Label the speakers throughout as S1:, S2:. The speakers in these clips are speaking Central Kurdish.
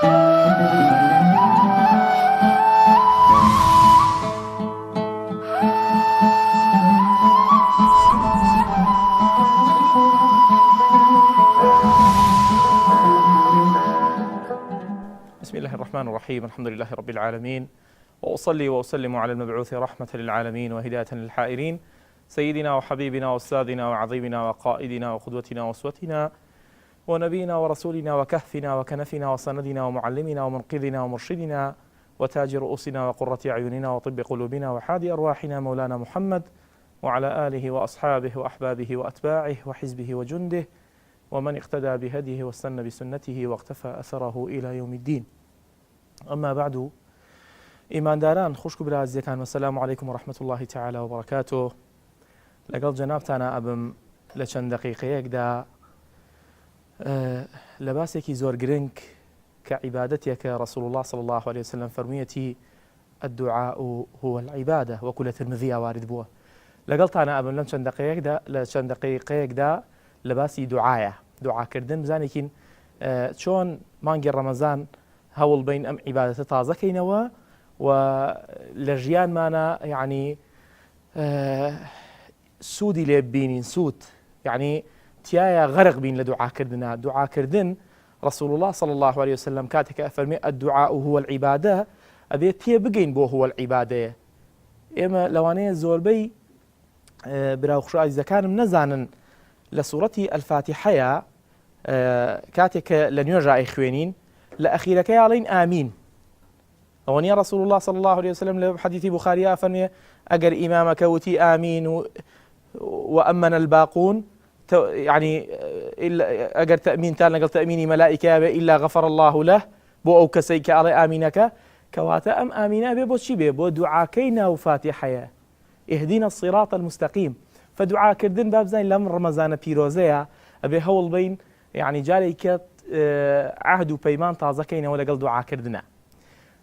S1: بسم الله الرحمن الرحيم. الحمد لله رب العالمين، وأصلي وأسلم على المبعوث رحمة للعالمين وهداية للحائرين، سيدنا وحبيبنا وأستاذنا وعظيمنا وقائدنا وقدوتنا وأسوتنا ونبينا ورسولنا وكهفنا وكنفنا وسندنا ومعلمنا ومنقذنا ومرشدنا وتاج رؤوسنا وقرة أعيننا وطب قلوبنا وحادي أرواحنا مولانا محمد وعلى آله وأصحابه وأحبابه وأتباعه وحزبه وجنده ومن اقتدى بهديه واستنى بسنته واقتفى أثره إلى يوم الدين. أما بعد، إيمان داران خوشك برازيكان، والسلام عليكم ورحمة الله تعالى وبركاته. لقل جنابتانا أبم لچند دقيقيك دا لباسيكي زور گرنك كعبادتك رسول الله صلى الله عليه وسلم فرميتي الدعاء هو العبادة وكل ترمذي وارد بوه. لقلتانا أبم لچند دقيقيك دا لباسی دعا کردن بزانێکین چۆن مانگی ڕەمەزان هەوڵ بین ئەم عیبادەتە تازەکەینەوە و لە ژیانمانە یعنی سوودی لێ ببینین، سوود یعنی تایە غەرق بین لە دوعاکردن. رسول الله صلى الله عليه وسلم کاتێک ئەفەرمێ الدعاء هو العبادة ئەبێت تێ بگەین بۆ هو العبادەیە. ئێمە لەوانەیە زۆربەی براوخش عزیزەکانم نەزانن لسورة الفاتحة كاتك لنيوجا خوينين لأخيرك علين آمين. وني رسول الله صلى الله عليه وسلم لحديث بخاري أفرمي أجر إمامك وتي آمين وأمن الباقون، يعني إلا أجر تأمين تال نقل تأمين ملائكة إلا غفر الله له بو أو كسيك على آمينك كواتا أم آمينا بو شي بو دعاكينا وفاتحة اهدينا الصراط المستقيم. فدعاء كردن باب زين لم رمضان بيروزيا أبي هول بين يعني جالي كت عهد وبيمان تازكين ولا قل دعاء كردنا.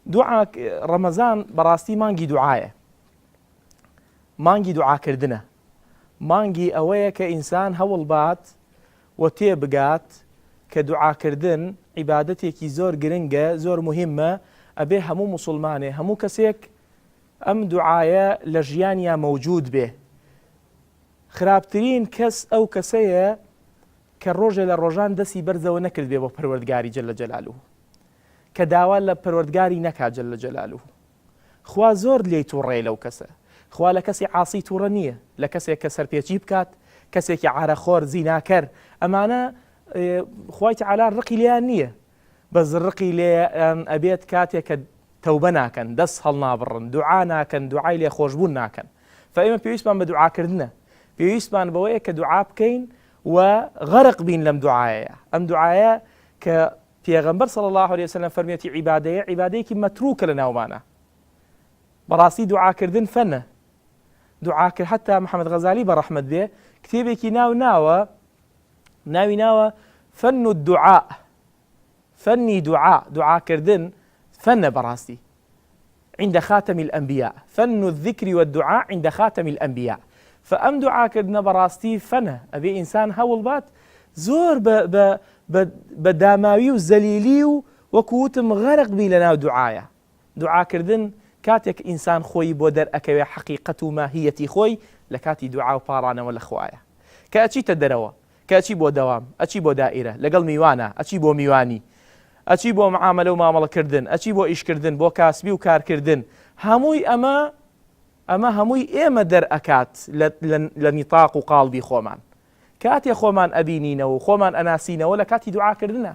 S1: دعاء رمضان براستي مانجي دعاء كردنا، مانجي أويا كإنسان هول بات وتيبقات كدعاء كردن عبادتي كي زور جرنجة زور مهمة. أبي همو مسلمانة همو كسيك أم دعايا لجيانيا موجود به. خراپترین کەس ئەو کەسەیە کە ڕۆژێ لە ڕۆژان دەستی بەرزەوە نەکرد بێ بۆ پەروەردگاری جەلە جەلالوه، کە داوا لە پەروەردگاری نەکات جەلە جەلالوه. خوا زۆر لێی تووڕێ لەو کەسە، خوا لە کەسی عاسی تووڕە نییە، لە کەسێک کە سەرپێچی بکات، کەسێکی عارەخۆر زیناکەر، ئەمانە خوای تەعالا ڕقی لێیان نییە، بەس ڕقی لێیان ئەبێت کاتێک کە تەوبە ناکەن، دەست هەڵنابڕن، دوعا ناکەن، دوعای لێخۆشبوون ناکەن. فئێمە پێویستمان بە دوعاکردنە، پێویستمان بەوەیە کە دوعا بکەین و غەرق بین لەم دوعایە. ئەم دوعایە کە پێغەمبەر صلی الله عليه وسلم فەرمێتی عیبادەیەکی مەتروکە لە ناومانە. بەڕاستی دوعاکردن فەنە. دوعاکرد حتا محەممەد غەزالی بەڕەحمەت بێ کتێبێکی ناوی ناوە فەن الدعاء، فەنی دوعاکردن فەنە بەڕاستی. عند خاتم الأنبياء فن الذكر والدعاء عند خاتم الأنبياء. فأم دعا كردنا براستي فنه أبي إنسان هول بات زور بداماوي وزليلي وكوتم غرق بي لنا دعاء كردن كاتك إنسان خوي بودر أكوي حقيقة ماهيتي خوي لكاتي دعاء وبارانا ولا خوايا كأتشي تدروا كأتشي بو دوام أتشي بو دائرة لقل ميوانا أتشي بو ميواني أتشي بو معاملة ومعاملة كردن أتشي بو إيش كردن بو كاسبي وكار كردن هموي ئەمە هەمووی ئێمە دەرئەکات لە نیتاق و قاڵبی خۆمان. کاتێک خۆمان ئەبینینەوە و خۆمان ئەناسینەوە لە کاتی دوعاکردنە.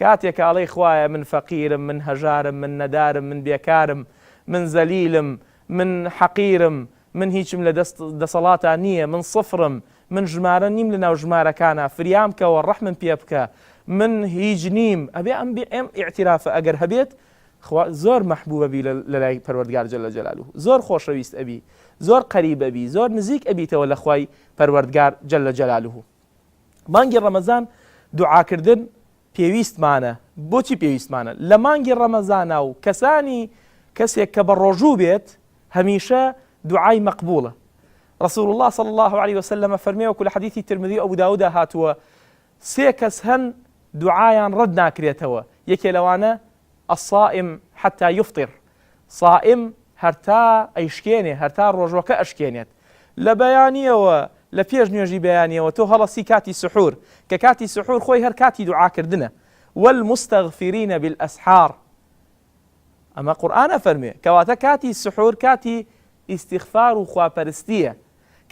S1: کاتێک ئاڵێی خوایە من فەقیرم، من هەژارم، من نەدارم، من بێکارم، من زەلیلم، من حەقیرم، من هیچم لە دەسەڵاتە نییە، من سفرم، من ژمارە نیم لە ناو ژمارەکانە، فریام کەوە ڕەحمم پێ بکە، من هیچ نیم. ئەبێ ئەم ئیعترافە ئەگەر هەبێت زۆر محبوبە بی لە لای پەروەردگار جەلە جەلالوه، زۆر خۆشەویست ئەبی، زۆر قەریب ئەبی، زۆر نزیک ئەبیتەوە لە خوای پەروەردگار جەلە جەلالوه. مانگی ڕەمەزان دوعاکردن پێویستمانە. بۆچی پێویستمانە؟ لە مانگی ڕەمەزانە و کەسێک کە بە ڕۆژوو بێت هەمیشە دوعای مەقبوڵە. رسول الله صلى الله عليه وسلم فەرمێ وەکو لە حەدیثی ترمذی ئەبو داوودا هاتووە، سێ کەس هەن دوعایان ڕەت ناکرێتەوە. یەکێ لەوانە الصائم حتى يفطر صائم هەرتا ئەیشکێنێ هەرتا ڕۆژوەکە ئەشکێنێت لە بەیانیەوە لە پێش نوێژی بەیانیەوە تۆ هەڵەسی کاتی سحور کە کاتی سحور خۆی هەر کاتی دوعاکردنە والمستغفرين بالأسحار ئەمە قورئانە فەرمێ کەواتە کاتی سحور کاتی ئیستیغفار و خواپەرستیە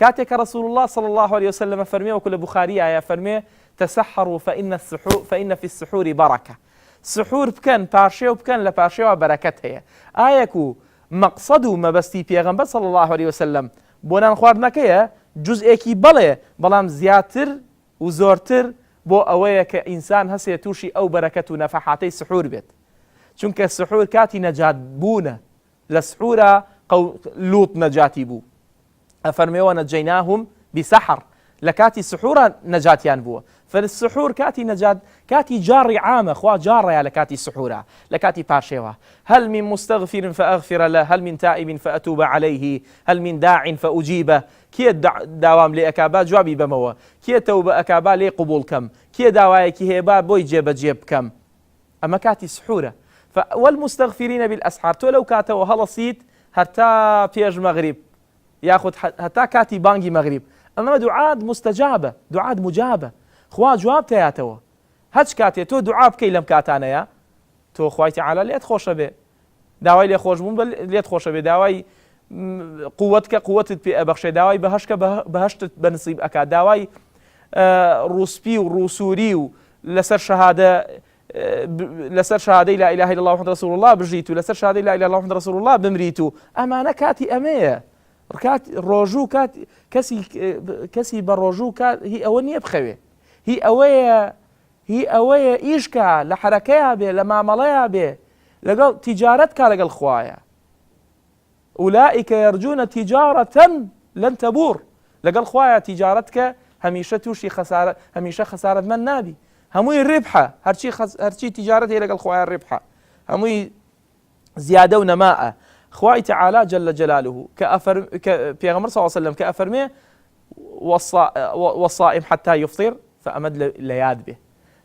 S1: کاتێک کە رسول الله صلى الله عليه وسلم فەرمێ وەکو لە بوخاری ئایا فەرمێ تسحروا فإن في السحور بركة سحور بکەن پاشێو بکەن لە پاشێوە بەرەکەت هەیە ئایەک و مەقسەد و مەبەستی پێغەمبەر صلى الله عليه وسلم بۆ نان خواردنەکەیە جزئێکی بەڵێ بەڵام زیاتر و زۆرتر بۆ ئەوەیە کە ئینسان هەسێ تووشی ئەو بەرەکەت و نەفەحاتەی سحور بێت چونکە سحور کاتی نەجات بوونە لە سحورە لوط نەجاتی بوو ئەفەرمێوە نەجەیناهم بسحر لە کاتی سحورە نەجاتیان بووە فالسحور كاتي نجاد كاتي جاري عامة خوا جاري على كاتي سحورة لكاتي باشيوة هل من مستغفر فأغفر له هل من تائب فأتوب عليه هل من داع فأجيبه كي دوام لأكابا جوابي بموا كي توبة أكابا لي قبول كم كي دواي كي هيبا بوي جيب كم أما كاتي سحورة والمستغفرين بالأسحار تو لو كاتوا هلصيت حتى بيج مغرب ياخذ حتى كاتي بانجي مغرب أما دعاء مستجابة دعاء مجابة خوا جواب تياتەوە هەچ کاتێ تۆ دوعا بکەی لەم کاتانەیە تۆ خوای تەعالا لێت خۆشە بێ داوای لێخۆشبوون لێت خۆشە بێ داوای قووەتکە قووەتت پێ ئەبەخشێ داوای بەهەشکە بەهەشتت بەنسیب ئەکات داوای ڕوسپی و ڕوسووری و لەسەر شهادەی لا إله إلا الله محمد رسول الله بژیت و لەسەر شهادەی لا إله إلا الله محمد رسول الله بمریت و ئەمانە کاتی ئەمەیە ڕۆژوو کەسی بە ڕۆژوو هی ئەوە نییە بخەوێ هی ئەوەیە ئیشکە لە حرەکەیە بێ لە مامەڵەیە بێ لەگەڵ تیجارەت کا لەگەڵ خوایە ئولائیکە یەرجونە تیجارەتەن لەن تەبوور لەگەڵ خوایە تیجارەتکە هەمیشە تووشی هەمیشە خەسارەتمەند نابی هەمووی ڕێبحە هەرچی تیجارەت هەیە لەگەڵ خوایە ڕێبحە هەمووی زیادە و نەماە خوای تەعالا جل جلاله كبيغمبر صلى الله عليه وسلم كأفرمي والصائم حتى يفطر فأمد لياد به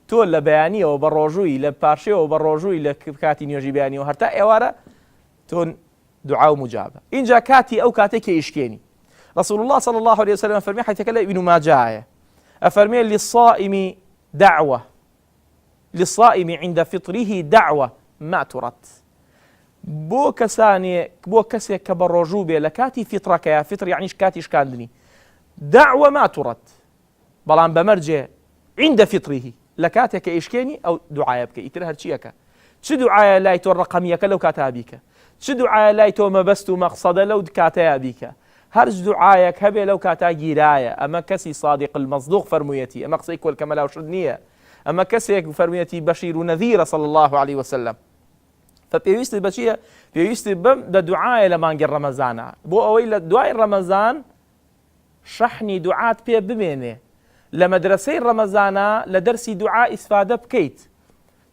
S1: تو لبيانية وبالرجوي لبارشي وبالرجوي لكاتي نيوجي بياني وهرتا إوارا تون دعاء مجابة إن جا كاتي أو كاتي كيشكيني رسول الله صلى الله عليه وسلم أفرمي حيث كلا ابن ماجه أفرمي للصائم دعوة للصائم عند فطره دعوة ما ترد بۆ کەسێک کە بە ڕۆژوو بێ لە کاتی فیتڕەکەیە فیتر یعنیش کاتی شکاندنی دعوە ما تورد بەڵام بەمەرجێ عند فیتریه لە کاتێک کە ئیشکێنی ئەو دوعایە بکە ئیتر هەرچیەکە چ دوعایە لای تۆ ڕقەمیەکە لەو کاتە بیکە چ دوعایە لای تۆ مەبەست و مەقسەدە لەو کاتەیە بیکە هەرچ دوعایەک هەبێ لەو کاتا گیرایە ئەمە کەسی صادق المەصدوق فەرموویەتی ئەمە قسەی کۆلکەمە لاوشت نییە ئەمە کەسێک فەرموویەتی بەشیر و نەذیرە صلی الله عليه وسلم فپێویستی بەچیە پێویستی بم لە دوعایە لە مانگی ڕەمەزانە بۆ ئەوەی لە دوای ڕەمەزان شەحنی دوعات پێ بمێنێ لە مەدرسەی ڕەمەزانە لە دەرسی دوعا ئیسفادە بکەیت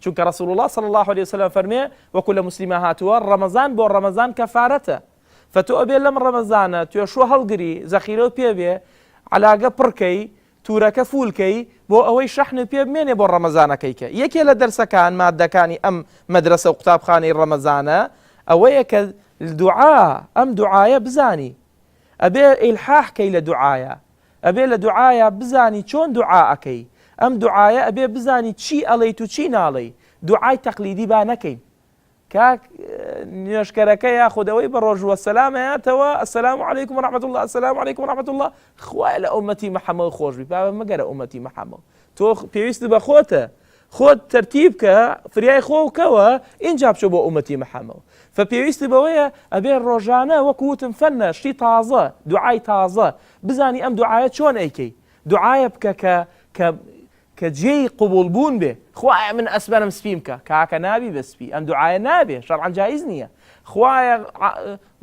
S1: چونکە رسول الله صلى الله عليه وسلم فەرمێ وەکو لە موسلیمە هاتووە ڕەمەزان بۆ ڕەمەزان کەفارەتە فتۆ ئەبێ لەم ڕەمەزانە توێشوە هەڵگری زەخیرە پێ بێ عەلاگە پڕکەی تورەکە فولکەی بۆ ئەوەی شەحن پێ بمێنێ بۆ ڕەمەزانەکەیکە یەکێ لە دەرسەکان مادەکانی ئەم مەدرسە و قوتابخانەی ڕەمەزانە ئەوەیە کە دوعا ئەم دوعایە بزانی ئەبێ ئیلحاحکەی لە دوعایە ئەبێ لە دوعایە بزانی چۆن دوعا ئەکەی ئەم دوعایە ئەبێ بزانی چی ئەڵێیت و چی ناڵێی دوعای تەقلیدی با نەکەین کاک نوێشکەرەکە یاخودەوەی بە ڕۆژوە سەلامەیەتەوە ئەسەلام عەلەیکم وەڕەحمەت الله ئەسەلام عەلەیکم وەڕەحمەت الله خوای لە ئومەتی محەممەد خۆش بی با مەگەرە ئومەتی محەممەد تۆ پێویست بە خۆت تەرتیب کە فریای خۆکەوە اینجا بچۆ بۆ ئومەتی محەممەد فپێویستی بەوەیە ئەبێ ڕۆژانە وەکوتم فەنە شتی تازە دوعای تازە بزانی ئەم دوعایە چۆن ئەیکەی دوعایە بکە کە جێی قبول بوون بێ خوایە من ئەسبەرم سپیم کە کاکە نابی بە سپی ئەم دوعایە نابێ شەرعەن جایز نییە خوایە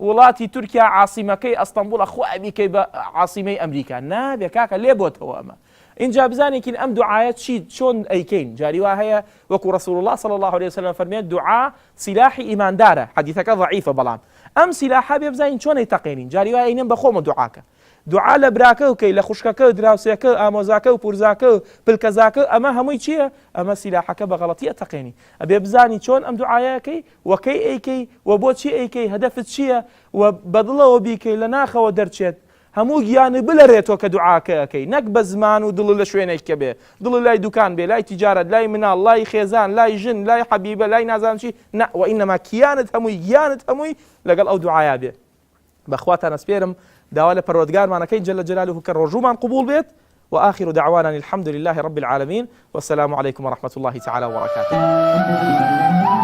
S1: وڵاتی تورکیا عاسیمەکەی ئەستەمبوڵە خوای بیکەی بە عاسیمەی ئەمریکا نابێ کاکە لێ بۆتەوە ئەمە اینجا بزانێکین ئەم دوعایە چۆن ئەیکەین جاری وا هەیە وەکو رسول الله صلى الله عليه وسلم فەرمێت دوعا سیلاحی ئیماندارە حەدیثەکە ضعیفە بەڵام ئەم سیلاحە بێ بزانین چۆن ئەیتەقێنین جاری وا ئەینێن بە خۆمە دوعاکە دوعا لە براکە وکەی لە خوشکەکە دراوسێکە ئامۆزاکە و پورزاکە و پلکەزاکە ئەمە هەمووی چییە؟ ئەمە سیلاحەکە بە غەڵەتیە تەقێنی ئەبێ بزانی چۆن ئەم دوعایەکەی وەکەی ئەیکەی و بۆچی ئەیکەی هەدەفت چییە و بەدڵەوە بیکەی لە ناخەوە دەرچێت هەموو گیانی بلەرێتەوە کە دوعاکەکەی نەک بە زمان و دڵ لە شوێنێککە بێ دڵ لای دوکان بێ لای تیجارەت لای مناڵ لای خێزان لای ژن لای حەبیبە لای نازانم چی وئینەما کیانت هەمووی گیانت هەمووی لەگەڵ ئەو دوعایا بێ بەخواتان ئەسپێرم داوا لە پەروەردگارمانەکەی جەلە جەلالوه کە ڕۆژومان قبول بێت وآخر دعوانا الحمد لله رب العالمين والسلام عليكم ورحمة الله تعالى وبركاته.